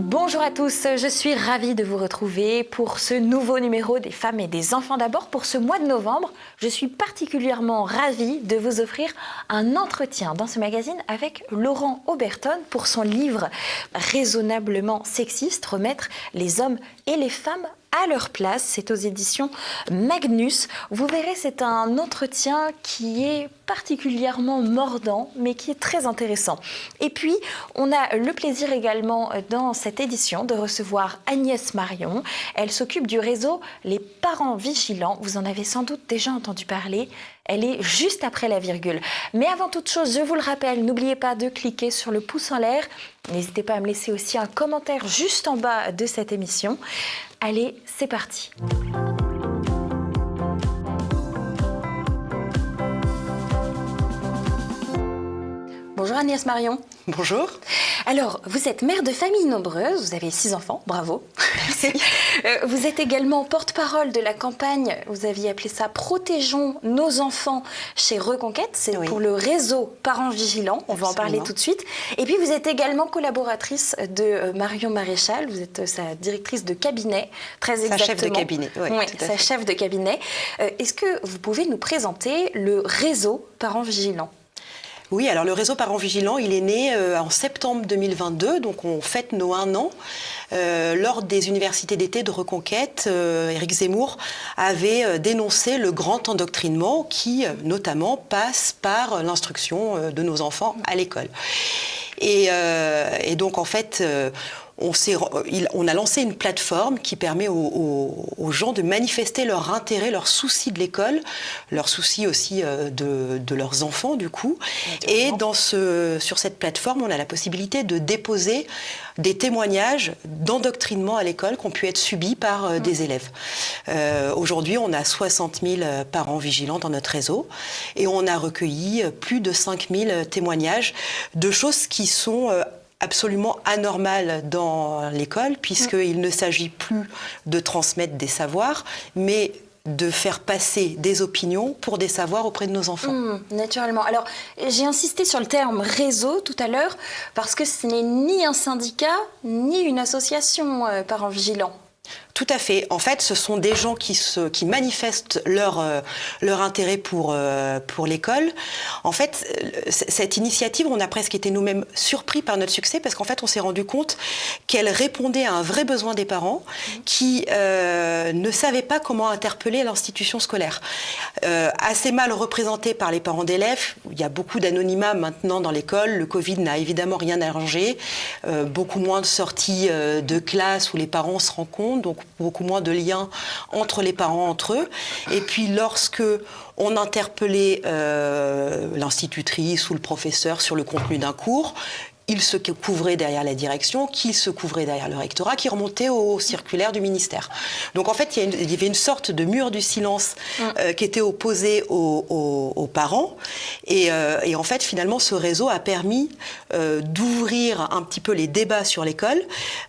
Bonjour à tous, je suis ravie de vous retrouver pour ce nouveau numéro des femmes et des enfants d'abord. Pour ce mois de novembre, je suis particulièrement ravie de vous offrir un entretien dans ce magazine avec Laurent Oberton pour son livre Raisonnablement sexiste, remettre les hommes et les femmes à leur place. C'est aux éditions Magnus. Vous verrez, c'est un entretien qui est particulièrement mordant, mais qui est très intéressant. Et puis, on a le plaisir également dans cette édition de recevoir Agnès Marion. Elle s'occupe du réseau Les Parents Vigilants. Vous en avez sans doute déjà entendu parler. Elle est juste après la virgule. Mais avant toute chose, je vous le rappelle, n'oubliez pas de cliquer sur le pouce en l'air. N'hésitez pas à me laisser aussi un commentaire juste en bas de cette émission. Allez, c'est parti. Bonjour Agnès Marion. Bonjour. Alors, vous êtes mère de famille nombreuse, vous avez 6 enfants, bravo. Merci. Vous êtes également porte-parole de la campagne, vous aviez appelé ça « Protégeons nos enfants » chez Reconquête, c'est pour le réseau Parents Vigilants, on va en parler tout de suite. Et puis vous êtes également collaboratrice de Marion Maréchal, vous êtes sa directrice de cabinet, très exactement. Sa chef de cabinet, oui, sa chef de cabinet. Est-ce que vous pouvez nous présenter le réseau Parents Vigilants ? Oui, alors le réseau Parents Vigilants, il est né en septembre 2022, donc on fête nos 1 an. Lors des universités d'été de Reconquête, Éric Zemmour avait dénoncé le grand endoctrinement qui, notamment, passe par l'instruction de nos enfants à l'école. Et donc, en fait, on a lancé une plateforme qui permet aux gens de manifester leur intérêt, leur souci de l'école, leur souci aussi de leurs enfants, du coup. Et sur cette plateforme, on a la possibilité de déposer des témoignages d'endoctrinement à l'école qui ont pu être subis par des élèves. Aujourd'hui, on a 60 000 parents vigilants dans notre réseau et on a recueilli plus de 5 000 témoignages de choses qui sont absolument anormal dans l'école, puisqu'il ne s'agit plus de transmettre des savoirs, mais de faire passer des opinions pour des savoirs auprès de nos enfants. Naturellement. Alors, j'ai insisté sur le terme réseau tout à l'heure, parce que ce n'est ni un syndicat, ni une association Parents Vigilants. Tout à fait. En fait, ce sont des gens qui manifestent leur intérêt pour l'école. En fait, cette initiative, on a presque été nous-mêmes surpris par notre succès parce qu'en fait, on s'est rendu compte qu'elle répondait à un vrai besoin des parents qui ne savaient pas comment interpeller l'institution scolaire. Assez mal représentée par les parents d'élèves, il y a beaucoup d'anonymat maintenant dans l'école. Le Covid n'a évidemment rien arrangé. Beaucoup moins de sorties de classe où les parents se rencontrent, donc beaucoup moins de liens entre les parents, entre eux. Et puis lorsque on interpellait l'institutrice ou le professeur sur le contenu d'un cours, il se couvrait derrière la direction, qui se couvrait derrière le rectorat, qui remontait au circulaire du ministère. Donc en fait, il y avait une sorte de mur du silence qui était opposé aux parents. Et en fait, finalement, ce réseau a permis d'ouvrir un petit peu les débats sur l'école.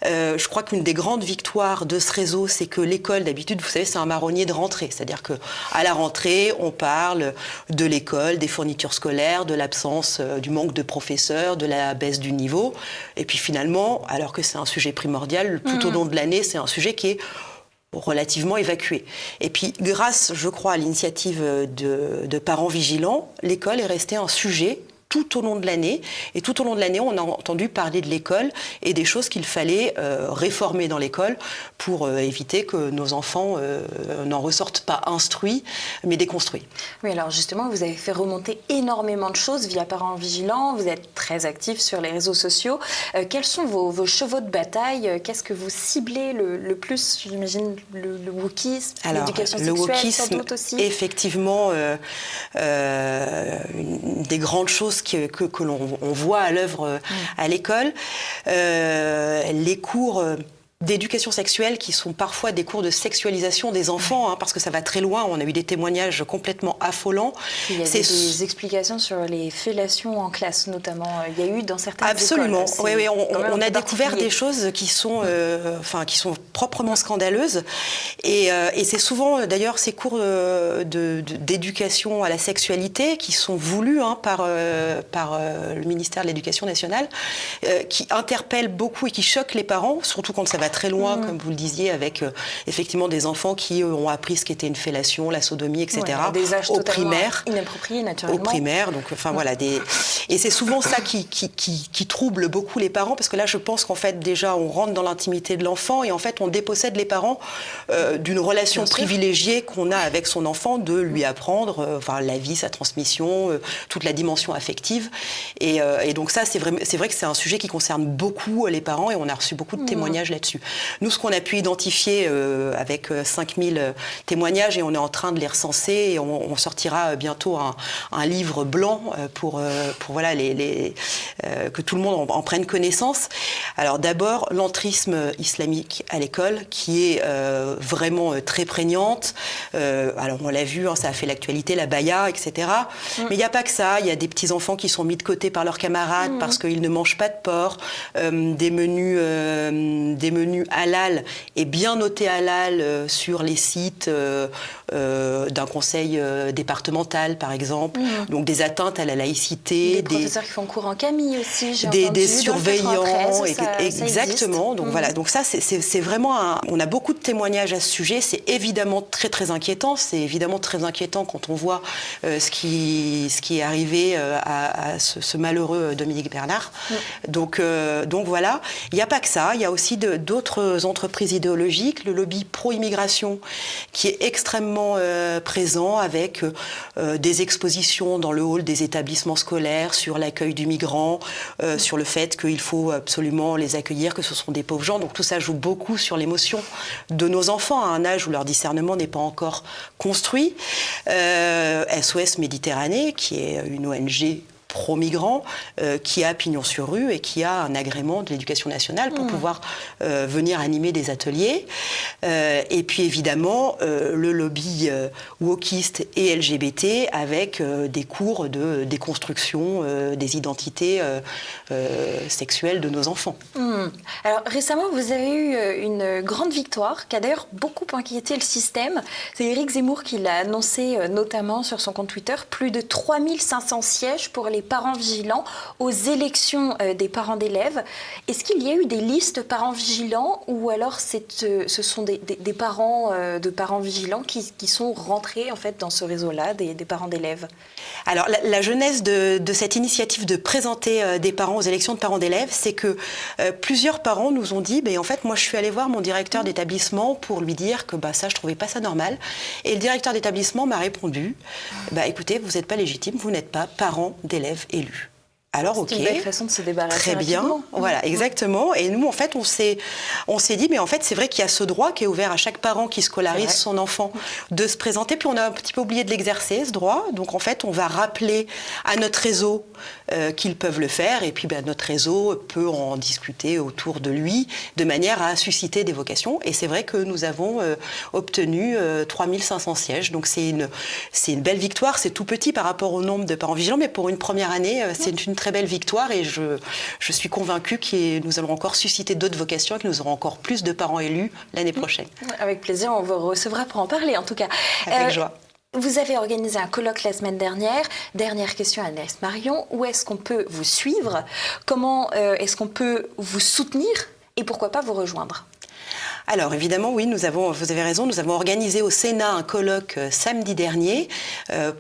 Je crois qu'une des grandes victoires de ce réseau, c'est que l'école, d'habitude, vous savez, c'est un marronnier de rentrée. C'est-à-dire qu'à la rentrée, on parle de l'école, des fournitures scolaires, de l'absence, du manque de professeurs, de la baisse du niveau. Et puis finalement, alors que c'est un sujet primordial, tout au long de l'année, c'est un sujet qui est relativement évacué. Et puis, grâce, je crois, à l'initiative de Parents Vigilants, l'école est restée un sujet tout au long de l'année. Et tout au long de l'année, on a entendu parler de l'école et des choses qu'il fallait réformer dans l'école pour éviter que nos enfants n'en ressortent pas instruits, mais déconstruits. Oui, alors justement, vous avez fait remonter énormément de choses via Parents Vigilants. Vous êtes très actifs sur les réseaux sociaux. Quels sont vos chevaux de bataille ? Qu'est-ce que vous ciblez le plus ? J'imagine le wokisme, l'éducation sexuelle, sans doute aussi. Effectivement, une des grandes choses que l'on voit à l'œuvre à l'école. Les cours d'éducation sexuelle qui sont parfois des cours de sexualisation des enfants, parce que ça va très loin. On a eu des témoignages complètement affolants. Il y a des explications sur les fellations en classe, notamment. Il y a eu dans certaines Absolument. écoles. Oui, on a découvert des choses qui sont proprement scandaleuses. Et c'est souvent, d'ailleurs, ces cours d'éducation à la sexualité qui sont voulus par le ministère de l'Éducation nationale, qui interpellent beaucoup et qui choquent les parents, surtout quand ça va très loin, comme vous le disiez, avec effectivement des enfants qui ont appris ce qu'était une fellation, la sodomie, etc. Des âges au totalement primaire, inappropriés, naturellement. Au primaire, donc voilà et c'est souvent ça qui trouble beaucoup les parents, parce que là, je pense qu'en fait déjà on rentre dans l'intimité de l'enfant et en fait on dépossède les parents d'une relation privilégiée qu'on a avec son enfant, de lui apprendre la vie, sa transmission, toute la dimension affective et donc ça c'est vrai que c'est un sujet qui concerne beaucoup les parents et on a reçu beaucoup de témoignages là-dessus. Nous, ce qu'on a pu identifier avec 5000 témoignages, et on est en train de les recenser, et on sortira bientôt un livre blanc pour que tout le monde en prenne connaissance. Alors d'abord, l'entrisme islamique à l'école, qui est vraiment très prégnante. Alors on l'a vu, ça a fait l'actualité, la baya, etc. Mais il n'y a pas que ça. Il y a des petits-enfants qui sont mis de côté par leurs camarades parce qu'ils ne mangent pas de porc, des menus halal et bien notés halal sur les sites d'un conseil départemental, par exemple. Donc des atteintes à la laïcité. Des professeurs qui font cours en Camille aussi, des surveillants. Exactement. Donc voilà, donc ça c'est vraiment on a beaucoup de témoignages à ce sujet. C'est évidemment très très inquiétant. C'est évidemment très inquiétant quand on voit ce qui est arrivé à ce malheureux Dominique Bernard. Donc voilà, il n'y a pas que ça. Il y a aussi d'autres entreprises idéologiques, le lobby pro-immigration qui est extrêmement présent avec des expositions dans le hall des établissements scolaires sur l'accueil du migrant, sur le fait qu'il faut absolument les accueillir, que ce sont des pauvres gens. Donc tout ça joue beaucoup sur l'émotion de nos enfants à un âge où leur discernement n'est pas encore construit. SOS Méditerranée, qui est une ONG pro-migrants, qui a pignon sur rue et qui a un agrément de l'Éducation nationale pour pouvoir venir animer des ateliers. Et puis évidemment, le lobby wokiste et LGBT avec des cours de déconstruction des identités sexuelles de nos enfants. Alors récemment, vous avez eu une grande victoire qui a d'ailleurs beaucoup inquiété le système. C'est Éric Zemmour qui l'a annoncé notamment sur son compte Twitter. Plus de 3500 sièges pour les parents vigilants aux élections des parents d'élèves. Est-ce qu'il y a eu des listes parents vigilants ou alors ce sont des parents de parents vigilants qui sont rentrés en fait dans ce réseau-là, des parents d'élèves? Alors la genèse de cette initiative de présenter des parents aux élections de parents d'élèves, c'est que plusieurs parents nous ont dit en fait moi je suis allée voir mon directeur d'établissement pour lui dire que ça je trouvais pas ça normal, et le directeur d'établissement m'a répondu écoutez, vous n'êtes pas légitime, vous n'êtes pas parent d'élèves élus. Alors ok, c'est une belle façon de se débarrasser très bien, rapidement. voilà, exactement. Et nous, en fait, on s'est dit, mais en fait, c'est vrai qu'il y a ce droit qui est ouvert à chaque parent qui scolarise son enfant de se présenter. Puis on a un petit peu oublié de l'exercer, ce droit. Donc en fait, on va rappeler à notre réseau qu'ils peuvent le faire. Et puis notre réseau peut en discuter autour de lui de manière à susciter des vocations. Et c'est vrai que nous avons obtenu 3500 sièges. Donc c'est une belle victoire. C'est tout petit par rapport au nombre de parents vigilants, mais pour une première année, c'est une très belle victoire, et je suis convaincue que nous allons encore susciter d'autres vocations et que nous aurons encore plus de parents élus l'année prochaine. Avec plaisir, on vous recevra pour en parler en tout cas. Avec joie. Vous avez organisé un colloque la semaine dernière. Dernière question à Anaïs Marion. Où est-ce qu'on peut vous suivre? Comment est-ce qu'on peut vous soutenir? Et pourquoi pas vous rejoindre? Alors évidemment, oui, vous avez raison, nous avons organisé au Sénat un colloque samedi dernier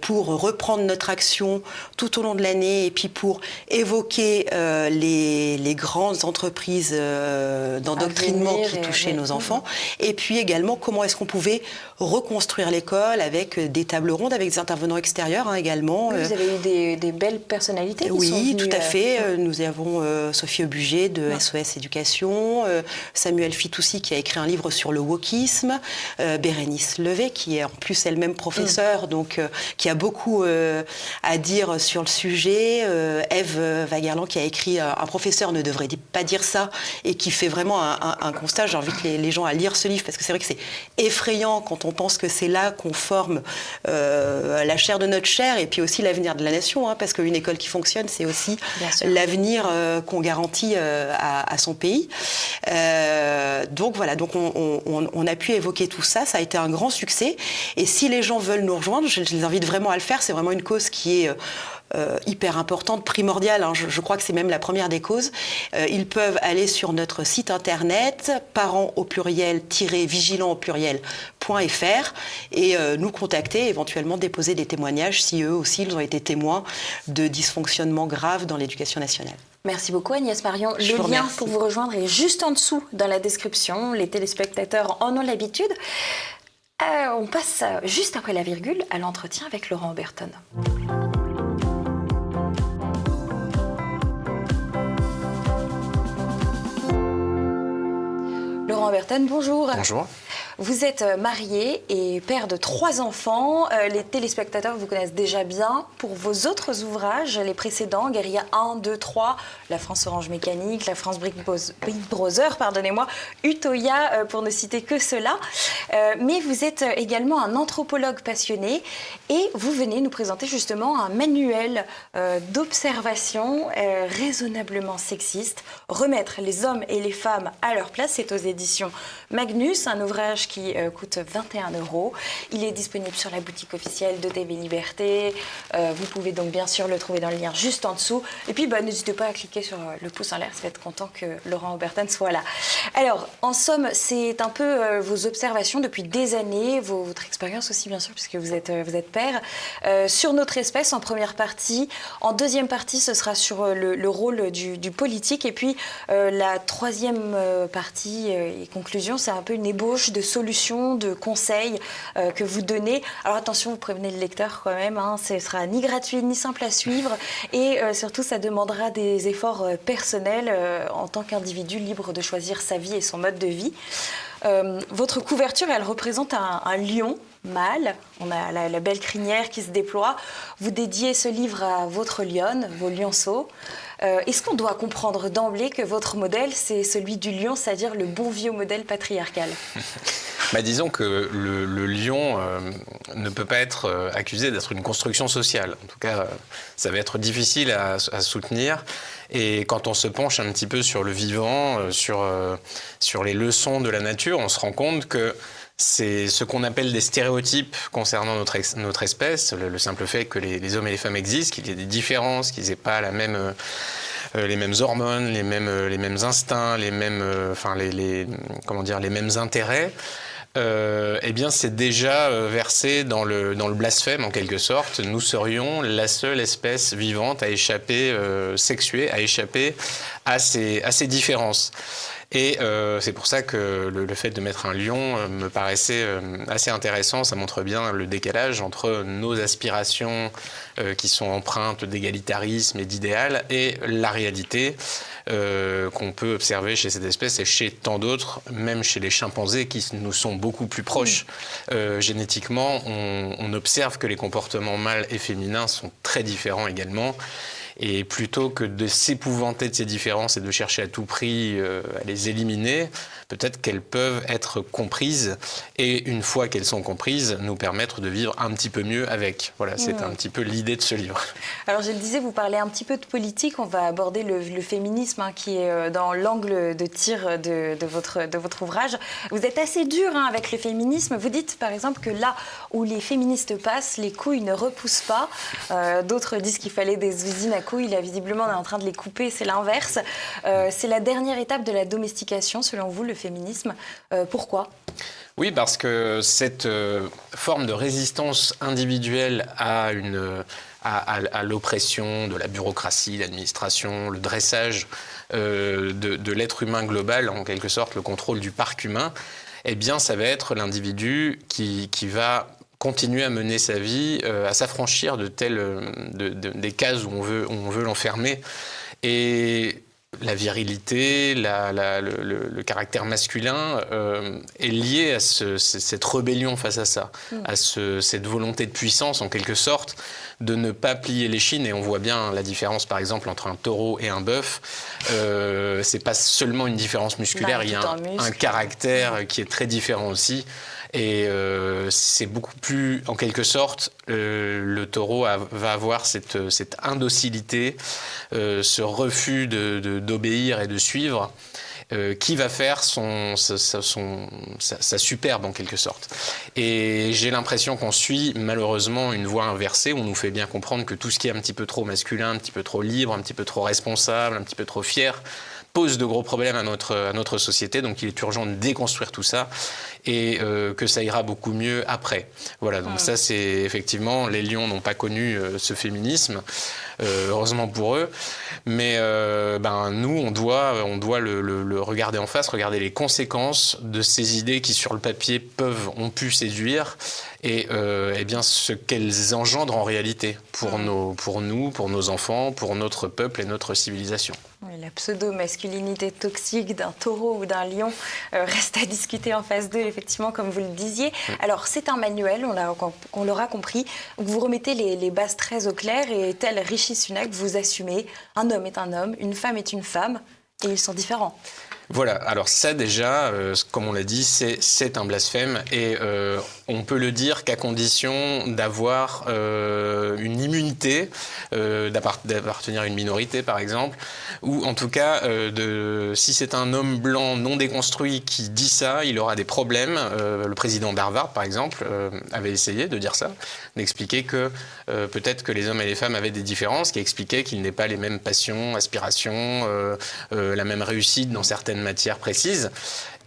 pour reprendre notre action tout au long de l'année et puis pour évoquer les grandes entreprises d'endoctrinement qui touchaient nos enfants, et puis également comment est-ce qu'on pouvait reconstruire l'école avec des tables rondes, avec des intervenants extérieurs également. Vous avez eu des belles personnalités qui sont venues. Oui, tout à fait. Nous avons Sophie Aubuget de SOS Éducation, Samuel Fitoussi qui a écrit écrit un livre sur le wokisme. Bérénice Levé, qui est en plus elle-même professeure, donc qui a beaucoup à dire sur le sujet. Ève Wagerland, qui a écrit Un professeur ne devrait pas dire ça, et qui fait vraiment un constat. J'invite les gens à lire ce livre, parce que c'est vrai que c'est effrayant quand on pense que c'est là qu'on forme la chair de notre chair, et puis aussi l'avenir de la nation, hein, parce qu'une école qui fonctionne, c'est aussi l'avenir qu'on garantit à son pays. Donc voilà, donc on a pu évoquer tout ça, ça a été un grand succès. Et si les gens veulent nous rejoindre, je les invite vraiment à le faire. C'est vraiment une cause qui est hyper importante, primordiale. Hein. Je crois que c'est même la première des causes. Ils peuvent aller sur notre site internet, parents au pluriel -vigilants au pluriel.fr, et nous contacter, éventuellement déposer des témoignages si eux aussi ils ont été témoins de dysfonctionnements graves dans l'éducation nationale. Merci beaucoup Agnès Marion. Le lien pour vous rejoindre est juste en dessous dans la description. Les téléspectateurs en ont l'habitude. On passe juste après la virgule à l'entretien avec Laurent Oberton. Laurent Oberton, bonjour. Bonjour. Vous êtes marié et père de 3 enfants. Les téléspectateurs vous connaissent déjà bien pour vos autres ouvrages, les précédents, Guérilla 1, 2, 3, La France Orange Mécanique, La France Big Brother, pardonnez-moi, Utoya, pour ne citer que cela. Mais vous êtes également un anthropologue passionné et vous venez nous présenter justement un manuel d'observation raisonnablement sexiste, Remettre les hommes et les femmes à leur place. C'est aux éditions Magnus, un ouvrage qui coûte 21 €. Il est disponible sur la boutique officielle de TV Liberté. Vous pouvez donc bien sûr le trouver dans le lien juste en dessous. Et puis n'hésitez pas à cliquer sur le pouce en l'air, ça va être content que Laurent Oberton soit là. Alors, en somme, c'est un peu vos observations depuis des années, votre expérience aussi bien sûr, puisque vous êtes père, sur notre espèce en première partie. En deuxième partie, ce sera sur le rôle du politique. Et puis, la troisième partie et conclusion, c'est un peu une ébauche de solutions, de conseils que vous donnez. Alors attention, vous prévenez le lecteur quand même, hein, ce ne sera ni gratuit ni simple à suivre, et surtout ça demandera des efforts personnels en tant qu'individu libre de choisir sa vie et son mode de vie. Votre couverture, elle représente un lion mâle. On a la belle crinière qui se déploie. Vous dédiez ce livre à votre lionne, vos lionceaux. Est-ce qu'on doit comprendre d'emblée que votre modèle, c'est celui du lion, c'est-à-dire le bon vieux modèle patriarcal ? Disons que le lion ne peut pas être accusé d'être une construction sociale. En tout cas, ça va être difficile à soutenir. Et quand on se penche un petit peu sur le vivant, sur les leçons de la nature, on se rend compte que c'est ce qu'on appelle des stéréotypes concernant notre espèce, le simple fait que les hommes et les femmes existent, qu'il y ait des différences, qu'ils n'aient pas les mêmes hormones, les mêmes instincts, les mêmes intérêts. Eh bien, c'est déjà versé dans le blasphème, en quelque sorte. Nous serions la seule espèce vivante à échapper, sexuée, à échapper à ces différences. Et c'est pour ça que le fait de mettre un lion me paraissait assez intéressant. Ça montre bien le décalage entre nos aspirations qui sont empreintes d'égalitarisme et d'idéal et la réalité qu'on peut observer chez cette espèce et chez tant d'autres, même chez les chimpanzés qui nous sont beaucoup plus proches. Génétiquement, on observe que les comportements mâles et féminins sont très différents également. Et plutôt que de s'épouvanter de ces différences et de chercher à tout prix à les éliminer, peut-être qu'elles peuvent être comprises et une fois qu'elles sont comprises, nous permettre de vivre un petit peu mieux avec. Voilà, c'est un petit peu l'idée de ce livre. Alors je le disais, vous parlez un petit peu de politique, on va aborder le féminisme qui est dans l'angle de tir de votre ouvrage. Vous êtes assez dur avec le féminisme, vous dites par exemple que là où les féministes passent, les couilles ne repoussent pas. D'autres disent qu'il fallait des usines à couilles, là visiblement on est en train de les couper, c'est l'inverse. C'est la dernière étape de la domestication selon vous, le féminisme. Pourquoi ? Oui, parce que cette forme de résistance individuelle à l'oppression de la bureaucratie, l'administration, le dressage de l'être humain global, en quelque sorte le contrôle du parc humain, eh bien ça va être l'individu qui va continuer à mener sa vie, à s'affranchir des cases où on veut l'enfermer. Et la virilité, le caractère masculin est lié à cette rébellion face à ça, à cette volonté de puissance en quelque sorte, de ne pas plier l'échine. Et on voit bien la différence par exemple entre un taureau et un bœuf. C'est pas seulement une différence musculaire, il y a un caractère qui est très différent aussi. Et c'est beaucoup plus, en quelque sorte, le taureau va avoir cette indocilité, ce refus d'obéir et de suivre, qui va faire sa superbe en quelque sorte. Et j'ai l'impression qu'on suit malheureusement une voie inversée où on nous fait bien comprendre que tout ce qui est un petit peu trop masculin, un petit peu trop libre, un petit peu trop responsable, un petit peu trop fier, pose de gros problèmes à notre société. Donc il est urgent de déconstruire tout ça et que ça ira beaucoup mieux après. Voilà, donc ça c'est effectivement, les lions n'ont pas connu ce féminisme, heureusement pour eux, mais nous on doit le regarder en face, regarder les conséquences de ces idées qui sur le papier ont pu séduire et bien ce qu'elles engendrent en réalité pour nous, pour nos enfants, pour notre peuple et notre civilisation. Oui, la pseudo-masculinité toxique d'un taureau ou d'un lion reste à discuter en phase 2, effectivement, comme vous le disiez. Alors, c'est un manuel, on l'aura compris. Vous remettez les bases très au clair et tel Rishi Sunak, vous assumez un homme est un homme, une femme est une femme et ils sont différents. Voilà, alors ça déjà, comme on l'a dit, c'est un blasphème et on peut le dire qu'à condition d'avoir une immunité, d'appartenir à une minorité par exemple, ou en tout cas, si c'est un homme blanc non déconstruit qui dit ça, il aura des problèmes. Le président d'Harvard par exemple avait essayé de dire ça, d'expliquer que peut-être que les hommes et les femmes avaient des différences, qui expliquaient qu'ils n'aient pas les mêmes passions, aspirations, la même réussite dans certaines matières précises.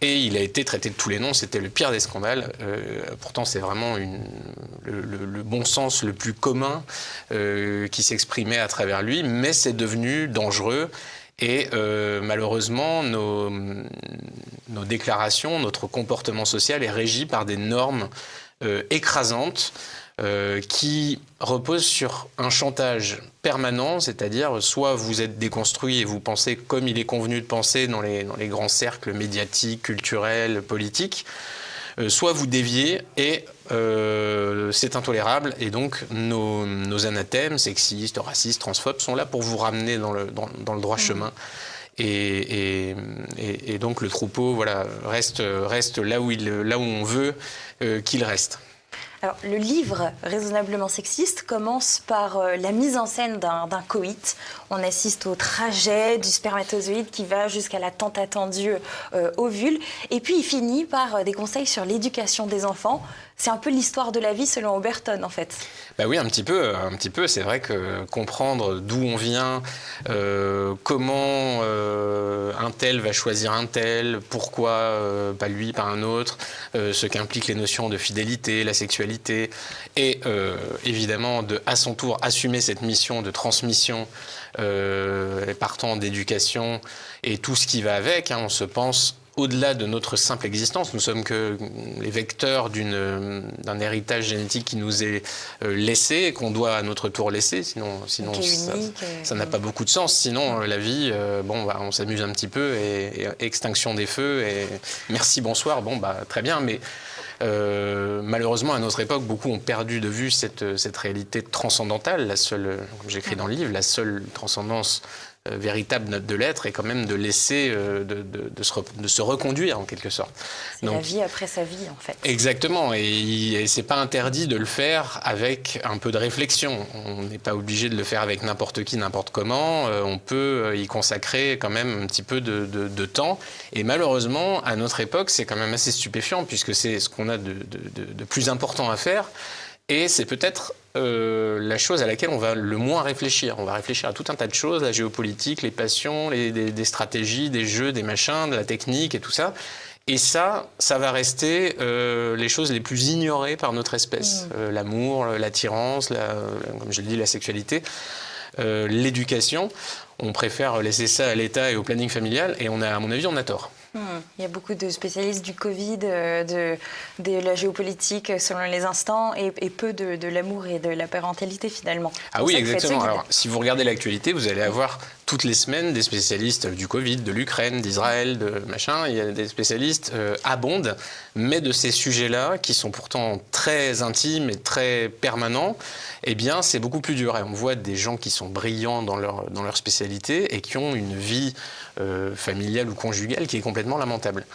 Et il a été traité de tous les noms, c'était le pire des scandales. Pourtant, c'est vraiment le bon sens le plus commun qui s'exprimait à travers lui, mais c'est devenu dangereux. Et malheureusement, nos déclarations, notre comportement social est régi par des normes écrasantes qui repose sur un chantage permanent, c'est-à-dire soit vous êtes déconstruit et vous pensez comme il est convenu de penser dans les grands cercles médiatiques, culturels, politiques, soit vous déviez et c'est intolérable. Et donc nos anathèmes, sexistes, racistes, transphobes sont là pour vous ramener dans le droit chemin. Et donc le troupeau reste là où on veut qu'il reste. Alors, le livre Raisonnablement sexiste commence par la mise en scène d'un coït. On assiste au trajet du spermatozoïde qui va jusqu'à la tant attendue ovule. Et puis, il finit par des conseils sur l'éducation des enfants. C'est un peu l'histoire de la vie selon Oberton, en fait. Bah oui, un petit peu. C'est vrai que comprendre d'où on vient, comment un tel va choisir un tel, pourquoi pas lui, pas un autre, ce qu'impliquent les notions de fidélité, la sexualité, et évidemment à son tour assumer cette mission de transmission, et partant d'éducation et tout ce qui va avec. On se pense au-delà de notre simple existence. Nous sommes que les vecteurs d'un héritage génétique qui nous est laissé et qu'on doit à notre tour laisser. Sinon ça n'a pas beaucoup de sens. Sinon, la vie, on s'amuse un petit peu et extinction des feux et merci, bonsoir. Très bien, mais malheureusement, à notre époque, beaucoup ont perdu de vue cette réalité transcendantale. La seule, comme j'écris dans le livre, la seule transcendance véritable de l'être est quand même de laisser, de se reconduire en quelque sorte. C'est la vie après sa vie en fait. Exactement, et c'est pas interdit de le faire avec un peu de réflexion. On n'est pas obligé de le faire avec n'importe qui, n'importe comment. On peut y consacrer quand même un petit peu de temps. Et malheureusement, à notre époque, c'est quand même assez stupéfiant puisque c'est ce qu'on a de plus important à faire. Et c'est peut-être la chose à laquelle on va le moins réfléchir. On va réfléchir à tout un tas de choses, la géopolitique, les passions, des stratégies, des jeux, des machins, de la technique et tout ça. Et ça va rester les choses les plus ignorées par notre espèce. L'amour, l'attirance, comme je l'ai dit, la sexualité, l'éducation. On préfère laisser ça à l'État et au planning familial. Et à mon avis, on a tort. Il y a beaucoup de spécialistes du Covid, de la géopolitique selon les instants et peu de l'amour et de la parentalité finalement. Ah oui, exactement. Alors, si vous regardez l'actualité, vous allez avoir toutes les semaines, des spécialistes du Covid, de l'Ukraine, d'Israël, de machin, il y a des spécialistes abondent, mais de ces sujets-là, qui sont pourtant très intimes et très permanents, eh bien, c'est beaucoup plus dur. Et on voit des gens qui sont brillants dans leur spécialité et qui ont une vie familiale ou conjugale qui est complètement lamentable.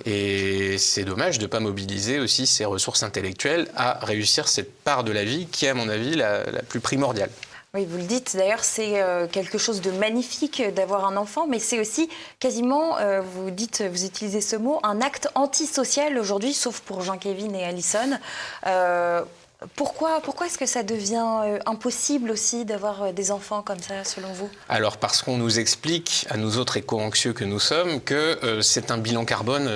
Et c'est dommage de ne pas mobiliser aussi ces ressources intellectuelles à réussir cette part de la vie qui est, à mon avis, la plus primordiale. Oui, vous le dites, d'ailleurs, c'est quelque chose de magnifique d'avoir un enfant, mais c'est aussi quasiment, vous utilisez ce mot, un acte antisocial aujourd'hui, sauf pour Jean-Kévin et Alison. Pourquoi est-ce que ça devient impossible aussi d'avoir des enfants comme ça, selon vous ? Alors parce qu'on nous explique, à nous autres éco-anxieux que nous sommes, que c'est un bilan carbone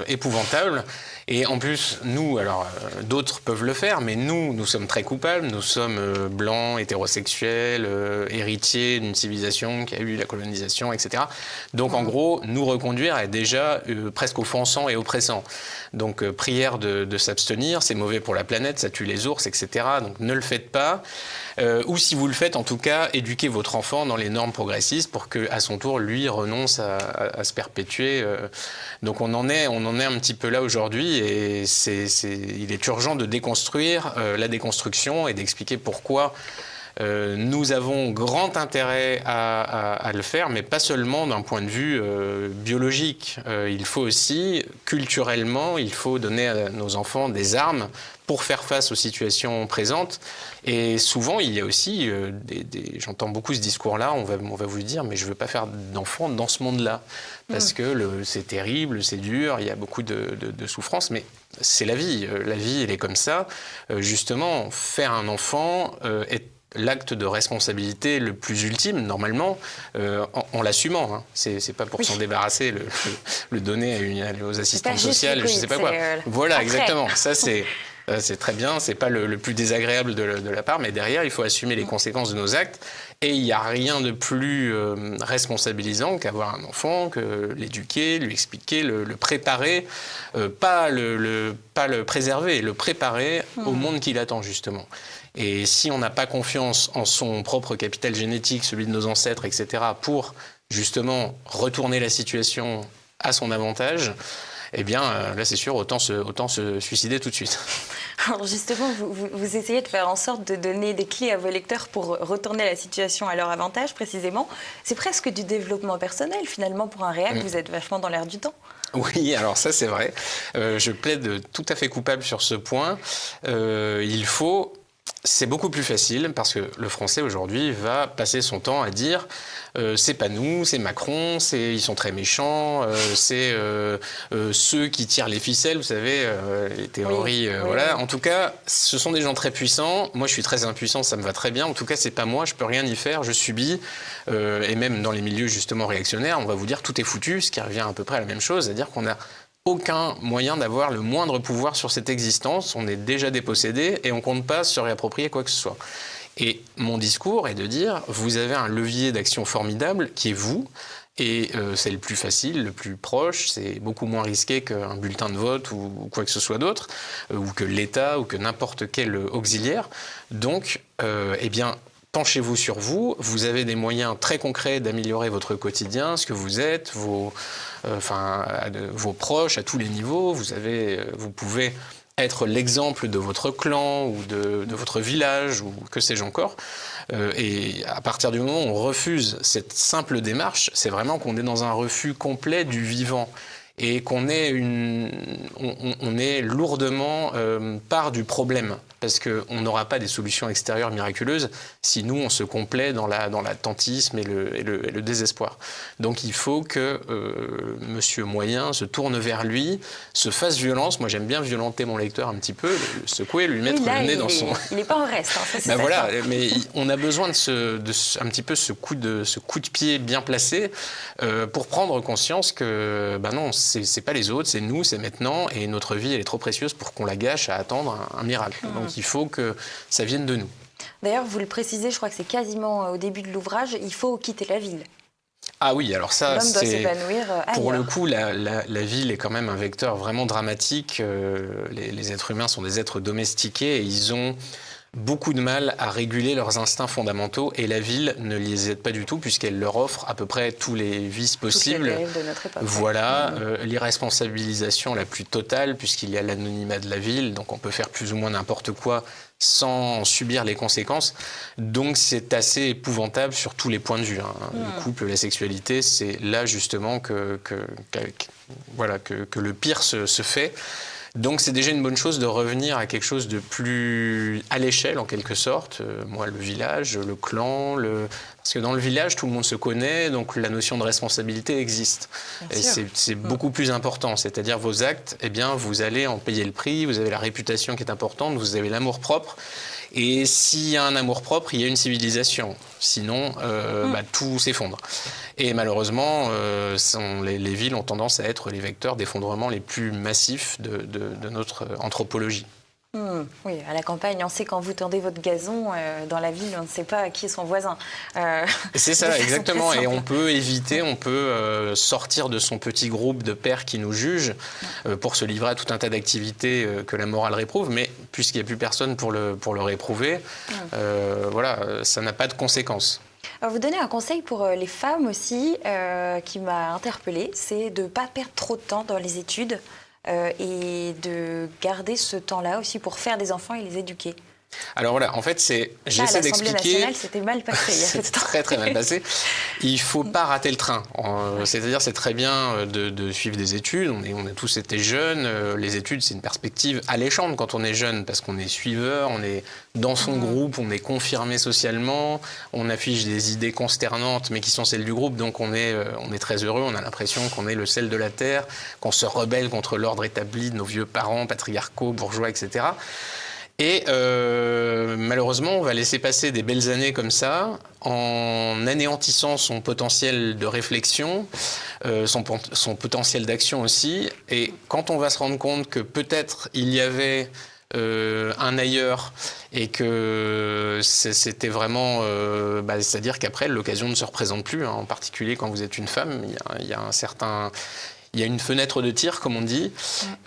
épouvantable. Et en plus, nous, alors d'autres peuvent le faire, mais nous sommes très coupables. Nous sommes blancs, hétérosexuels, héritiers d'une civilisation qui a eu la colonisation, etc. Donc en gros, nous reconduire est déjà presque offensant et oppressant. Donc prière de s'abstenir, c'est mauvais pour la planète, ça tue les ours, etc. Donc ne le faites pas. Ou si vous le faites, en tout cas, éduquez votre enfant dans les normes progressistes pour qu'à son tour, lui, renonce à se perpétuer. Donc on en est un petit peu là aujourd'hui et il est urgent de déconstruire la déconstruction et d'expliquer pourquoi nous avons grand intérêt à le faire, mais pas seulement d'un point de vue biologique. Il faut aussi, culturellement, il faut donner à nos enfants des armes pour faire face aux situations présentes. Et souvent, il y a aussi, j'entends beaucoup ce discours-là, on va vous dire, mais je ne veux pas faire d'enfants dans ce monde-là, parce que c'est terrible, c'est dur, il y a beaucoup de souffrance, mais c'est la vie, elle est comme ça. Justement, faire un enfant est l'acte de responsabilité le plus ultime, normalement, en l'assumant. Hein. C'est pas pour s'en débarrasser, le donner aux assistantes sociales, je ne sais pas quoi. Voilà, après. Exactement. Ça, c'est très bien, c'est pas le plus désagréable de la part, mais derrière, il faut assumer les conséquences de nos actes. Et il n'y a rien de plus responsabilisant qu'avoir un enfant, que l'éduquer, lui expliquer, le préparer, pas le préserver, le préparer au monde qui l'attend, justement. Et si on n'a pas confiance en son propre capital génétique, celui de nos ancêtres, etc., pour justement retourner la situation à son avantage, eh bien là c'est sûr, autant se suicider tout de suite. Alors justement, vous essayez de faire en sorte de donner des clés à vos lecteurs pour retourner la situation à leur avantage, précisément. C'est presque du développement personnel, finalement, pour un réac, vous êtes vachement dans l'air du temps. Oui, alors ça c'est vrai. Je plaide tout à fait coupable sur ce point. C'est beaucoup plus facile parce que le français aujourd'hui va passer son temps à dire c'est pas nous, c'est Macron, ils sont très méchants, c'est ceux qui tirent les ficelles, vous savez, les théories, voilà. En tout cas, ce sont des gens très puissants. Moi, je suis très impuissant, ça me va très bien. En tout cas, c'est pas moi, je peux rien y faire, je subis. Et même dans les milieux justement réactionnaires, on va vous dire tout est foutu, ce qui revient à peu près à la même chose, c'est-à-dire qu'on a aucun moyen d'avoir le moindre pouvoir sur cette existence, on est déjà dépossédé et on ne compte pas se réapproprier quoi que ce soit. Et mon discours est de dire, vous avez un levier d'action formidable qui est vous, et c'est le plus facile, le plus proche, c'est beaucoup moins risqué qu'un bulletin de vote ou quoi que ce soit d'autre, ou que l'État ou que n'importe quel auxiliaire. Donc, eh bien, penchez-vous sur vous, vous avez des moyens très concrets d'améliorer votre quotidien, ce que vous êtes, vos proches à tous les niveaux. Vous pouvez être l'exemple de votre clan ou de votre village ou que sais-je encore. Et à partir du moment où on refuse cette simple démarche, c'est vraiment qu'on est dans un refus complet du vivant. Et qu'on est on est lourdement part du problème. Parce qu'on n'aura pas des solutions extérieures miraculeuses si nous, on se complaît dans l'attentisme et le désespoir. Donc il faut que Monsieur Moyen se tourne vers lui, se fasse violence. Moi, j'aime bien violenter mon lecteur un petit peu, le secouer, lui mettre le nez dans son... Il n'est pas en reste, hein, ça c'est voilà, mais on a besoin de un petit peu ce coup de pied bien placé pour prendre conscience que, non, c'est pas les autres, c'est nous, c'est maintenant, et notre vie, elle est trop précieuse pour qu'on la gâche à attendre un miracle. Donc il faut que ça vienne de nous. D'ailleurs, vous le précisez, je crois que c'est quasiment au début de l'ouvrage, il faut quitter la ville. Ah oui, alors ça, l'homme doit s'épanouir ailleurs. Pour le coup, la ville est quand même un vecteur vraiment dramatique. Les êtres humains sont des êtres domestiqués et ils ont beaucoup de mal à réguler leurs instincts fondamentaux et la ville ne les aide pas du tout puisqu'elle leur offre à peu près tous les vices possibles. Toutes les dérives de notre époque. Voilà, l'irresponsabilisation la plus totale puisqu'il y a l'anonymat de la ville, donc on peut faire plus ou moins n'importe quoi sans subir les conséquences. Donc c'est assez épouvantable sur tous les points de vue. Le couple, la sexualité, c'est là justement que le pire se fait. Donc c'est déjà une bonne chose de revenir à quelque chose de plus à l'échelle en quelque sorte. Moi, le village, le clan, parce que dans le village, tout le monde se connaît, donc la notion de responsabilité existe. Et c'est beaucoup plus important, c'est-à-dire vos actes, eh bien, vous allez en payer le prix, vous avez la réputation qui est importante, vous avez l'amour-propre. Et s'il y a un amour-propre, il y a une civilisation. Sinon, tout s'effondre. Et malheureusement, les villes ont tendance à être les vecteurs d'effondrement les plus massifs de notre anthropologie. Oui, à la campagne, on sait quand vous tendez votre gazon, dans la ville, on ne sait pas qui est son voisin. C'est ça, exactement. Et on peut éviter, on peut sortir de son petit groupe de pairs qui nous jugent pour se livrer à tout un tas d'activités que la morale réprouve. Mais puisqu'il n'y a plus personne pour le réprouver, ça n'a pas de conséquences. Alors, vous donnez un conseil pour les femmes aussi qui m'a interpellée, c'est de ne pas perdre trop de temps dans les études. Et de garder ce temps-là aussi pour faire des enfants et les éduquer. Alors voilà, en fait, j'essaie d'expliquer. À l'Assemblée nationale, c'était mal passé. C'est très très mal passé. Il ne faut pas rater le train. C'est-à-dire, c'est très bien de suivre des études. On a tous été jeunes. Les études, c'est une perspective alléchante quand on est jeune, parce qu'on est suiveur, on est dans son groupe, on est confirmé socialement, on affiche des idées consternantes, mais qui sont celles du groupe. Donc on est très heureux. On a l'impression qu'on est le sel de la terre, qu'on se rebelle contre l'ordre établi de nos vieux parents patriarcaux, bourgeois, etc. Et malheureusement, on va laisser passer des belles années comme ça, en anéantissant son potentiel de réflexion, son potentiel d'action aussi. Et quand on va se rendre compte que peut-être il y avait un ailleurs et que c'était vraiment... c'est-à-dire qu'après, l'occasion ne se représente plus, en particulier quand vous êtes une femme. Il y a un certain... Il y a une fenêtre de tir, comme on dit,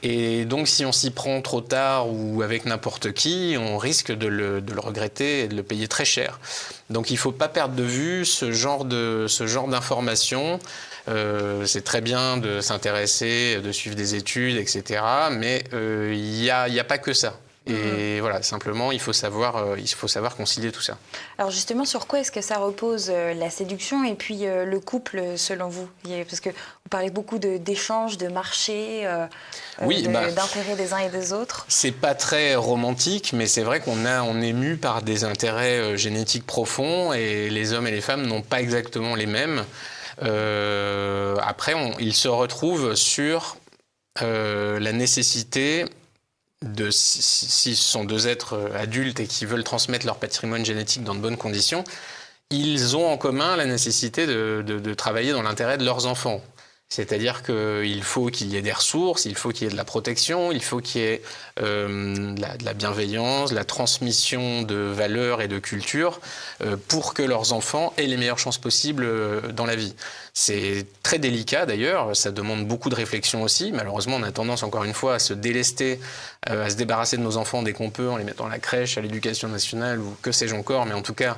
et donc si on s'y prend trop tard ou avec n'importe qui, on risque de le regretter et de le payer très cher. Donc il ne faut pas perdre de vue ce genre d'informations. C'est très bien de s'intéresser, de suivre des études, etc. Mais il y a pas que ça. Et voilà, simplement, il faut savoir concilier tout ça. Alors justement, sur quoi est-ce que ça repose, la séduction et puis le couple, selon vous? Parce que vous parlez beaucoup d'échanges, de marchés, d'intérêts des uns et des autres. C'est pas très romantique, mais c'est vrai qu'on est mu par des intérêts génétiques profonds et les hommes et les femmes n'ont pas exactement les mêmes. Après, ils se retrouvent sur la nécessité si ce sont deux êtres adultes et qui veulent transmettre leur patrimoine génétique dans de bonnes conditions, ils ont en commun la nécessité de travailler dans l'intérêt de leurs enfants. C'est-à-dire qu'il faut qu'il y ait des ressources, il faut qu'il y ait de la protection, il faut qu'il y ait de la bienveillance, de la transmission de valeurs et de culture pour que leurs enfants aient les meilleures chances possibles dans la vie. C'est très délicat d'ailleurs, ça demande beaucoup de réflexion aussi. Malheureusement, on a tendance encore une fois à se délester, à se débarrasser de nos enfants dès qu'on peut en les mettant à la crèche, à l'éducation nationale ou que sais-je encore. Mais en tout cas,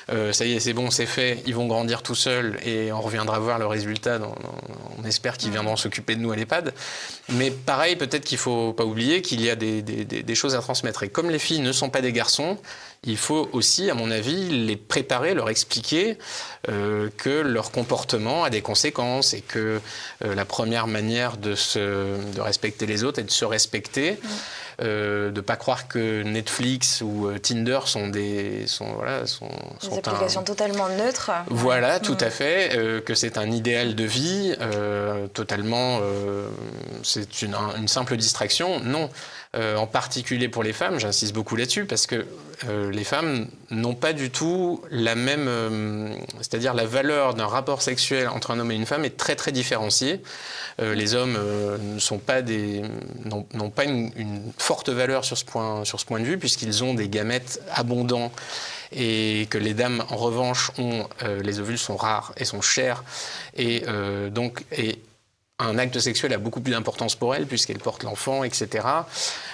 ça y est, c'est bon, c'est fait, ils vont grandir tout seuls et on reviendra voir le résultat. On espère qu'ils viendront s'occuper de nous à l'EHPAD. Mais pareil, peut-être qu'il ne faut pas oublier qu'il y a des choses à transmettre. Et comme les filles ne sont pas des garçons, il faut aussi, à mon avis, les préparer, leur expliquer que leur comportement a des conséquences et que la première manière de respecter les autres est de se respecter, de ne pas croire que Netflix ou Tinder sont des applications totalement neutres. Voilà, tout à fait, que c'est un idéal de vie, totalement, c'est une simple distraction. Non. En particulier pour les femmes, j'insiste beaucoup là-dessus, parce que les femmes n'ont pas du tout la même... c'est-à-dire la valeur d'un rapport sexuel entre un homme et une femme est très très différenciée. Les hommes n'ont pas une forte valeur sur ce point de vue, puisqu'ils ont des gamètes abondants, et que les dames, en revanche, les ovules sont rares et sont chers, et un acte sexuel a beaucoup plus d'importance pour elles puisqu'elle porte l'enfant, etc.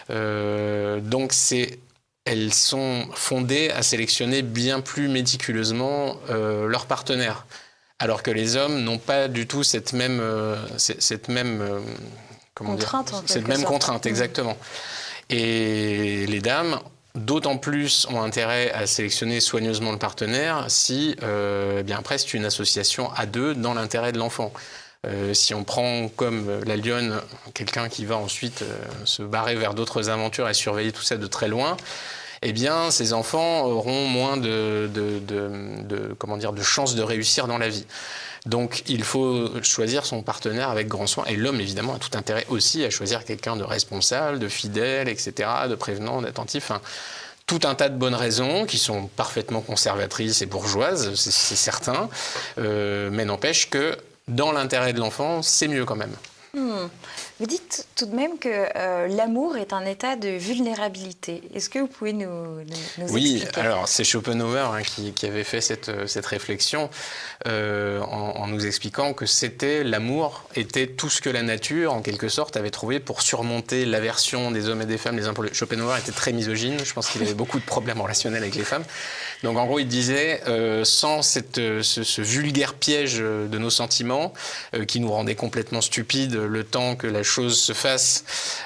Donc c'est elles sont fondées à sélectionner bien plus méticuleusement leurs partenaires. Alors que les hommes n'ont pas du tout cette même contrainte, exactement. Et les dames, d'autant plus, ont intérêt à sélectionner soigneusement le partenaire si, après, c'est une association à deux dans l'intérêt de l'enfant. Si on prend comme la lionne quelqu'un qui va ensuite se barrer vers d'autres aventures et surveiller tout ça de très loin, eh bien, ces enfants auront moins de chances de réussir dans la vie. Donc, il faut choisir son partenaire avec grand soin. Et l'homme, évidemment, a tout intérêt aussi à choisir quelqu'un de responsable, de fidèle, etc., de prévenant, d'attentif. Enfin, tout un tas de bonnes raisons qui sont parfaitement conservatrices et bourgeoises, c'est certain. Mais n'empêche que, dans l'intérêt de l'enfant, c'est mieux quand même. Vous dites tout de même que l'amour est un état de vulnérabilité. Est-ce que vous pouvez nous expliquer ? Alors c'est Schopenhauer qui avait fait cette réflexion en nous expliquant que l'amour était tout ce que la nature, en quelque sorte, avait trouvé pour surmonter l'aversion des hommes et des femmes les uns pour les autres. Schopenhauer était très misogyne, je pense qu'il avait beaucoup de problèmes relationnels avec les femmes. Donc en gros, il disait, sans ce vulgaire piège de nos sentiments qui nous rendait complètement stupides le temps que la chose se fasse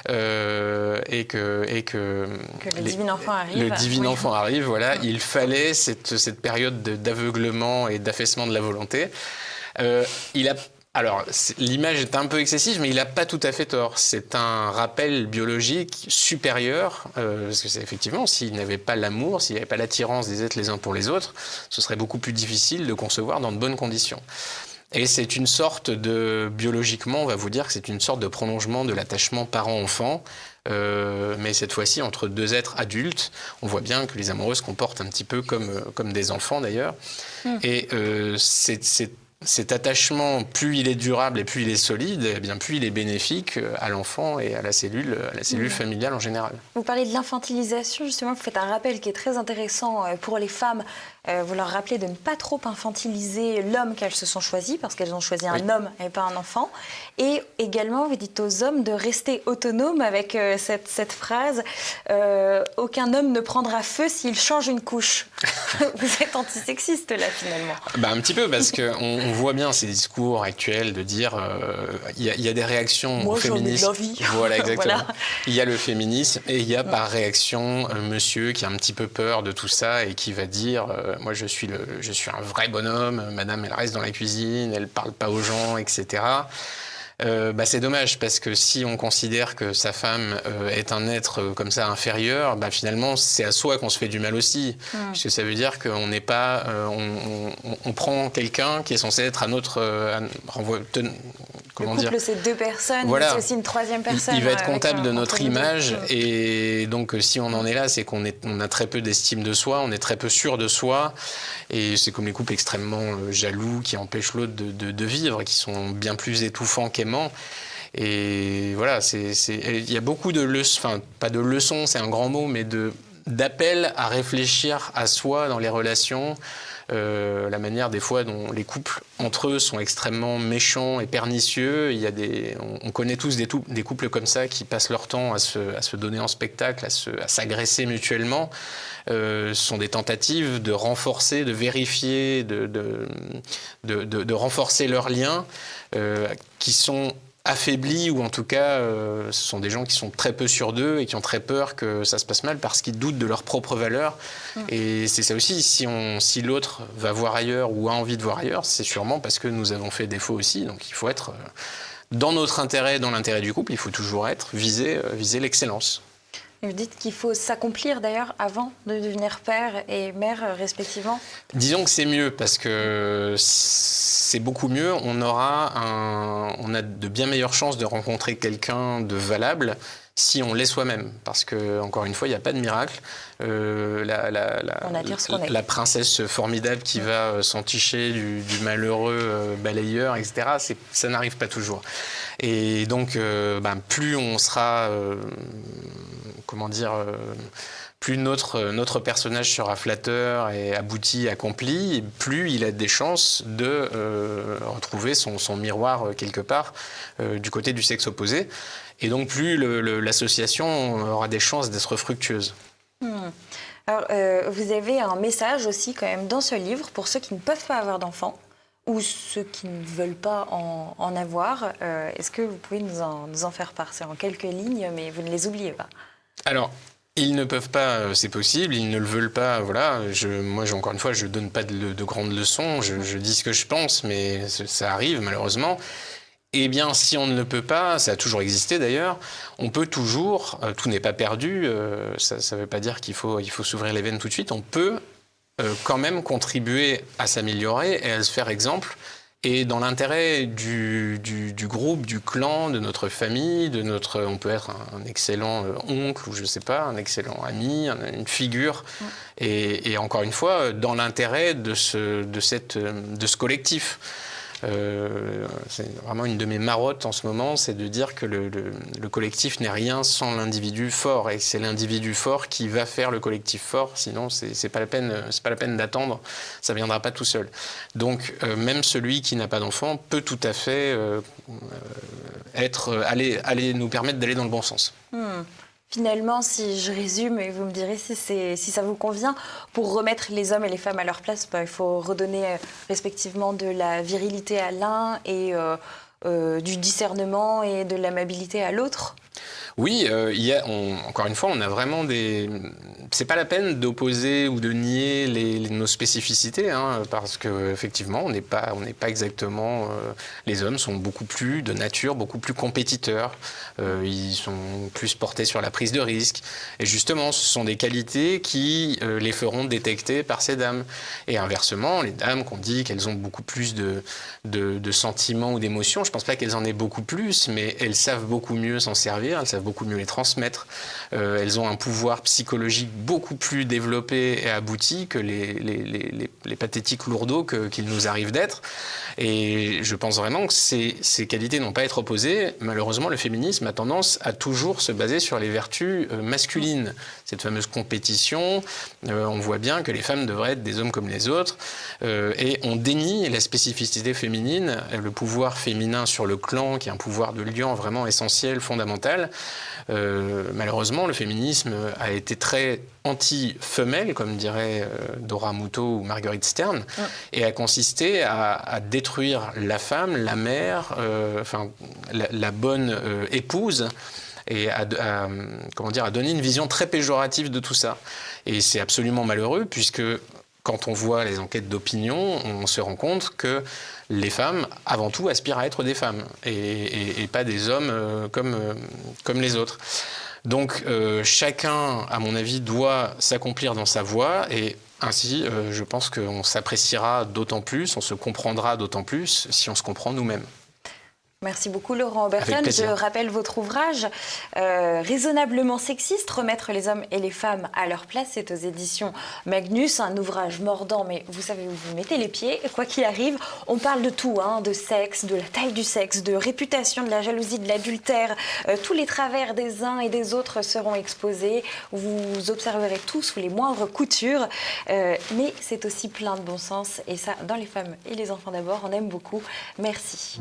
et que le divin enfant arrive. Le divin enfant arrive, voilà. Il fallait cette période d'aveuglement et d'affaissement de la volonté. Alors, l'image est un peu excessive, mais il n'a pas tout à fait tort. C'est un rappel biologique supérieur, parce que c'est effectivement, s'il n'avait pas l'amour, s'il n'y avait pas l'attirance des êtres les uns pour les autres, ce serait beaucoup plus difficile de concevoir dans de bonnes conditions. Et c'est une sorte biologiquement, on va vous dire que c'est une sorte de prolongement de l'attachement parent-enfant, mais cette fois-ci entre deux êtres adultes. On voit bien que les amoureux se comportent un petit peu comme des enfants d'ailleurs. Et cet attachement, plus il est durable et plus il est solide, eh bien plus il est bénéfique à l'enfant et à la cellule familiale en général. Vous parlez de l'infantilisation, justement, vous faites un rappel qui est très intéressant pour les femmes. Vous leur rappelez de ne pas trop infantiliser l'homme qu'elles se sont choisi, parce qu'elles ont choisi un homme et pas un enfant. Et également, vous dites aux hommes de rester autonomes avec cette phrase « Aucun homme ne prendra feu s'il change une couche ». Vous êtes antisexiste là, finalement. Un petit peu, parce qu'on voit bien ces discours actuels de dire il y a des réactions féministes. Moi, j'en ai de la vie. Voilà, exactement. Voilà. Il y a le féminisme et il y a par réaction monsieur qui a un petit peu peur de tout ça et qui va dire moi je suis un vrai bonhomme, madame elle reste dans la cuisine, elle parle pas aux gens, etc. C'est dommage parce que si on considère que sa femme est un être comme ça inférieur, finalement c'est à soi qu'on se fait du mal aussi, puisque ça veut dire qu'on n'est pas, on prend quelqu'un qui est censé être un autre, comment dire ? Le couple c'est deux personnes, voilà. C'est aussi une troisième personne. Il va être comptable de notre image et donc si on en est là, c'est qu'on a très peu d'estime de soi, on est très peu sûr de soi et c'est comme les couples extrêmement jaloux qui empêchent l'autre de vivre, qui sont bien plus étouffants qu'aimants. Et voilà, il y a beaucoup de leçons, enfin pas de leçons, c'est un grand mot, mais d'appels à réfléchir à soi dans les relations, la manière des fois dont les couples entre eux sont extrêmement méchants et pernicieux. On connaît tous des couples comme ça qui passent leur temps à se donner en spectacle, à s'agresser mutuellement. Ce sont des tentatives de renforcer, de vérifier, de renforcer leurs liens qui sont affaiblis ou en tout cas ce sont des gens qui sont très peu sûrs d'eux et qui ont très peur que ça se passe mal parce qu'ils doutent de leur propre valeur. Et c'est ça aussi, si l'autre va voir ailleurs ou a envie de voir ailleurs, c'est sûrement parce que nous avons fait défaut aussi. Donc il faut être dans notre intérêt, dans l'intérêt du couple, il faut toujours viser l'excellence. Vous dites qu'il faut s'accomplir d'ailleurs avant de devenir père et mère respectivement. Disons que c'est mieux parce que c'est beaucoup mieux. On a de bien meilleures chances de rencontrer quelqu'un de valable si on l'est soi-même. Parce que encore une fois, il n'y a pas de miracle. La princesse formidable qui va s'enticher du malheureux balayeur, etc. Ça n'arrive pas toujours. Et donc, plus on sera plus notre personnage sera flatteur et abouti, accompli, plus il a des chances de retrouver son miroir quelque part du côté du sexe opposé. Et donc plus l'association aura des chances d'être fructueuse. Alors, vous avez un message aussi quand même dans ce livre pour ceux qui ne peuvent pas avoir d'enfants ou ceux qui ne veulent pas en avoir. Est-ce que vous pouvez nous en faire part? C'est en quelques lignes, mais vous ne les oubliez pas. Alors, ils ne peuvent pas, c'est possible, ils ne le veulent pas, voilà. Moi, encore une fois, je ne donne pas de grandes leçons, je dis ce que je pense, mais ça arrive malheureusement. Eh bien, si on ne le peut pas, ça a toujours existé d'ailleurs, on peut toujours, tout n'est pas perdu, ça ne veut pas dire qu'il faut s'ouvrir les veines tout de suite, on peut quand même contribuer à s'améliorer et à se faire exemple. Et dans l'intérêt du groupe, du clan, de notre famille, on peut être un excellent oncle ou je sais pas, un excellent ami, une figure. Et encore une fois, dans l'intérêt de ce collectif. C'est vraiment une de mes marottes en ce moment, c'est de dire que le collectif n'est rien sans l'individu fort, et c'est l'individu fort qui va faire le collectif fort. Sinon, c'est pas la peine d'attendre, ça viendra pas tout seul. Donc, même celui qui n'a pas d'enfant peut tout à fait aller nous permettre d'aller dans le bon sens. Finalement, si je résume, et vous me direz si ça vous convient, pour remettre les hommes et les femmes à leur place, il faut redonner respectivement de la virilité à l'un et du discernement et de l'amabilité à l'autre. Oui, encore une fois, on a vraiment c'est pas la peine d'opposer ou de nier nos spécificités, hein, parce que effectivement, on n'est pas exactement. Les hommes sont beaucoup plus de nature, beaucoup plus compétiteurs. Ils sont plus portés sur la prise de risque. Et justement, ce sont des qualités qui les feront détecter par ces dames. Et inversement, les dames qu'on dit qu'elles ont beaucoup plus de sentiments ou d'émotions, je pense pas qu'elles en aient beaucoup plus, mais elles savent beaucoup mieux s'en servir. Elles savent beaucoup mieux les transmettre. Elles ont un pouvoir psychologique beaucoup plus développé et abouti que les pathétiques lourdeaux qu'il nous arrive d'être. Et je pense vraiment que ces qualités n'ont pas à être opposées. Malheureusement, le féminisme a tendance à toujours se baser sur les vertus masculines. Cette fameuse compétition, on voit bien que les femmes devraient être des hommes comme les autres. Et on dénie la spécificité féminine, le pouvoir féminin sur le clan, qui est un pouvoir de lien vraiment essentiel, fondamental. Malheureusement, le féminisme a été très anti-femelle, comme dirait Dora Muto ou Marguerite Stern, et a consisté à détruire la femme, la mère, la bonne épouse, et à donner une vision très péjorative de tout ça. Et c'est absolument malheureux, puisque quand on voit les enquêtes d'opinion, on se rend compte que les femmes, avant tout, aspirent à être des femmes et pas des hommes comme les autres. Donc chacun, à mon avis, doit s'accomplir dans sa voie et ainsi, je pense qu'on s'appréciera d'autant plus, on se comprendra d'autant plus si on se comprend nous-mêmes. Merci beaucoup Laurent Oberton. Je rappelle votre ouvrage Raisonnablement sexiste, remettre les hommes et les femmes à leur place. C'est aux éditions Magnus, un ouvrage mordant, mais vous savez où vous mettez les pieds. Quoi qu'il arrive, on parle de tout, de sexe, de la taille du sexe, de réputation, de la jalousie, de l'adultère. Tous les travers des uns et des autres seront exposés. Vous observerez tout sous les moindres coutures. Mais c'est aussi plein de bon sens. Et ça, dans les femmes et les enfants d'abord, on aime beaucoup. Merci.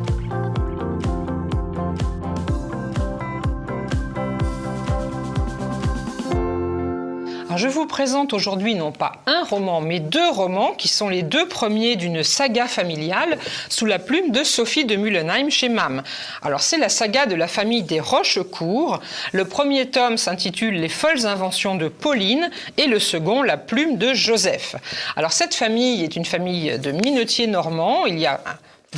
Alors je vous présente aujourd'hui non pas un roman, mais 2 romans qui sont les 2 premiers d'une saga familiale sous la plume de Sophie de Mullenheim chez MAM. Alors c'est la saga de la famille des Rochecourt. Le premier tome s'intitule Les folles inventions de Pauline et le second La plume de Joseph. Alors cette famille est une famille de minotiers normands. Il y a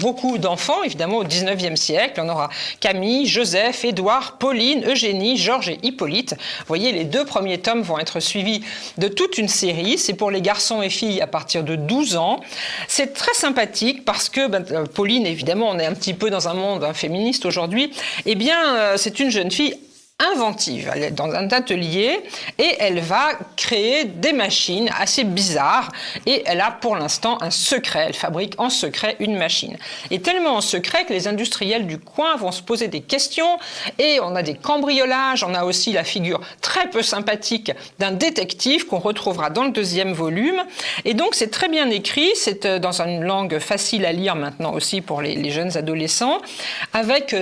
beaucoup d'enfants, évidemment, au XIXe siècle. On aura Camille, Joseph, Édouard, Pauline, Eugénie, Georges et Hippolyte. Vous voyez, les 2 premiers tomes vont être suivis de toute une série. C'est pour les garçons et filles à partir de 12 ans. C'est très sympathique parce que Pauline, évidemment, on est un petit peu dans un monde féministe aujourd'hui. Eh bien, c'est une jeune fille inventive. Elle est dans un atelier et elle va créer des machines assez bizarres et elle a pour l'instant un secret. Elle fabrique en secret une machine. Et tellement en secret que les industriels du coin vont se poser des questions et on a des cambriolages, on a aussi la figure très peu sympathique d'un détective qu'on retrouvera dans le 2e volume. Et donc c'est très bien écrit, c'est dans une langue facile à lire maintenant aussi pour les jeunes adolescents, avec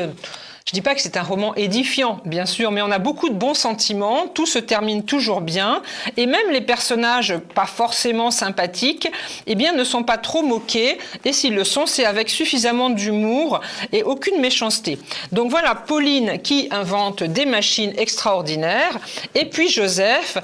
Je ne dis pas que c'est un roman édifiant, bien sûr, mais on a beaucoup de bons sentiments, tout se termine toujours bien, et même les personnages pas forcément sympathiques, eh bien, ne sont pas trop moqués, et s'ils le sont, c'est avec suffisamment d'humour et aucune méchanceté. Donc voilà, Pauline qui invente des machines extraordinaires, et puis Joseph,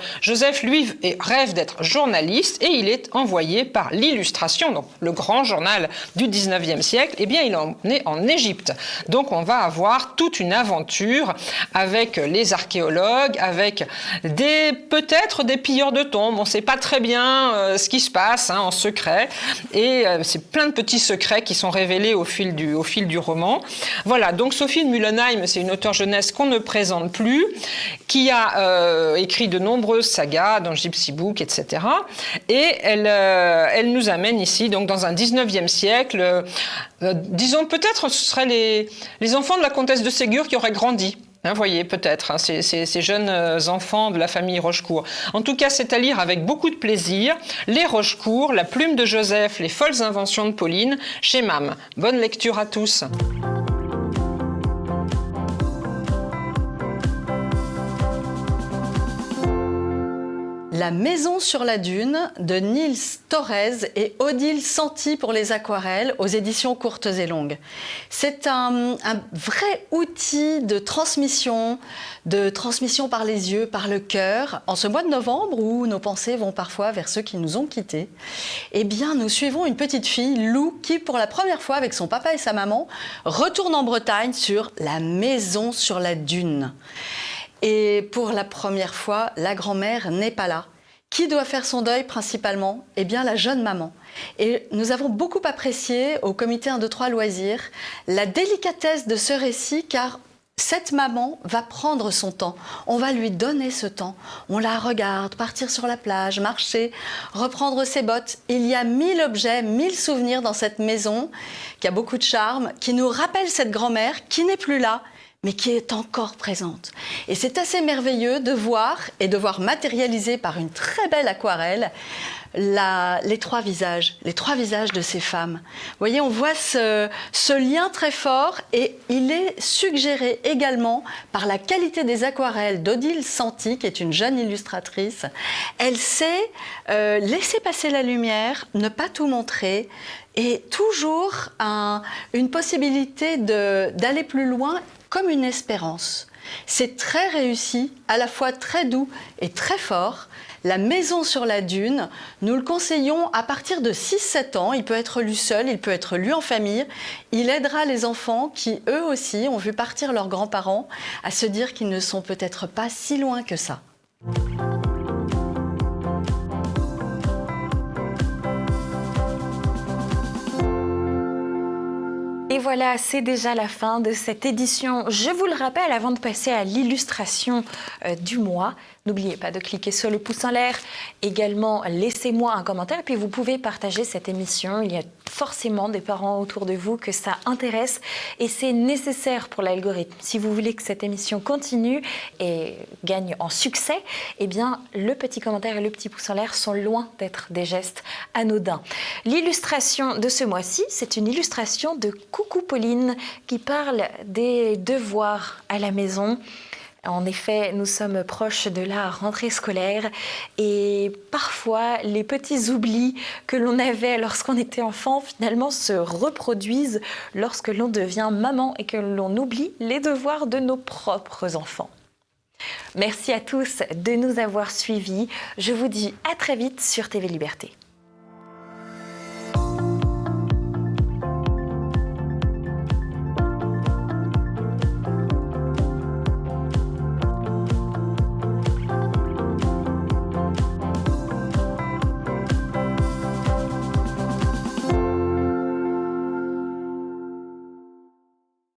lui, rêve d'être journaliste, et il est envoyé par l'Illustration, donc le grand journal du 19e siècle, eh bien, il en est en Égypte. Donc on va avoir toute une aventure avec les archéologues, avec peut-être des pilleurs de tombes. On ne sait pas très bien ce qui se passe en secret. Et c'est plein de petits secrets qui sont révélés au fil du roman. Voilà, donc Sophie de Müllenheim, c'est une auteure jeunesse qu'on ne présente plus, qui a écrit de nombreuses sagas dans Gypsy Book, etc. Et elle nous amène ici, donc dans un 19e siècle, disons peut-être ce seraient les enfants de la comtesse de Ségur qui auraient grandi. Vous voyez, peut-être, ces jeunes enfants de la famille Rochecourt. En tout cas, c'est à lire avec beaucoup de plaisir. Les Rochecourt, La plume de Joseph, Les folles inventions de Pauline, chez MAM. Bonne lecture à tous. La maison sur la dune de Nils Thorez et Odile Santi pour les aquarelles aux éditions Courtes et Longues. C'est un vrai outil de transmission par les yeux, par le cœur. En ce mois de novembre où nos pensées vont parfois vers ceux qui nous ont quittés, eh bien nous suivons une petite fille, Lou, qui pour la première fois avec son papa et sa maman retourne en Bretagne sur la maison sur la dune. Et pour la première fois, la grand-mère n'est pas là. Qui doit faire son deuil principalement? Eh bien, la jeune maman. Et nous avons beaucoup apprécié au comité 1, 2, 3 loisirs la délicatesse de ce récit, car cette maman va prendre son temps. On va lui donner ce temps. On la regarde partir sur la plage, marcher, reprendre ses bottes. Il y a 1000 objets, 1000 souvenirs dans cette maison qui a beaucoup de charme, qui nous rappelle cette grand-mère qui n'est plus là, mais qui est encore présente. Et c'est assez merveilleux de voir matérialiser par une très belle aquarelle les trois visages de ces femmes. Vous voyez, on voit ce lien très fort, et il est suggéré également par la qualité des aquarelles d'Odile Santi, qui est une jeune illustratrice. Elle sait laisser passer la lumière, ne pas tout montrer, et toujours une possibilité d'aller plus loin, comme une espérance. C'est très réussi, à la fois très doux et très fort. La maison sur la dune, nous le conseillons à partir de 6-7 ans. Il peut être lu seul, il peut être lu en famille. Il aidera les enfants qui, eux aussi, ont vu partir leurs grands-parents à se dire qu'ils ne sont peut-être pas si loin que ça. Et voilà, c'est déjà la fin de cette édition. Je vous le rappelle, avant de passer à l'illustration du mois, n'oubliez pas de cliquer sur le pouce en l'air. Également, laissez-moi un commentaire. Et puis, vous pouvez partager cette émission. Il y a forcément des parents autour de vous que ça intéresse. Et c'est nécessaire pour l'algorithme. Si vous voulez que cette émission continue et gagne en succès, eh bien, le petit commentaire et le petit pouce en l'air sont loin d'être des gestes anodins. L'illustration de ce mois-ci, c'est une illustration de Coucou Pauline qui parle des devoirs à la maison. En effet, nous sommes proches de la rentrée scolaire et parfois les petits oublis que l'on avait lorsqu'on était enfant finalement se reproduisent lorsque l'on devient maman et que l'on oublie les devoirs de nos propres enfants. Merci à tous de nous avoir suivis. Je vous dis à très vite sur TV Liberté.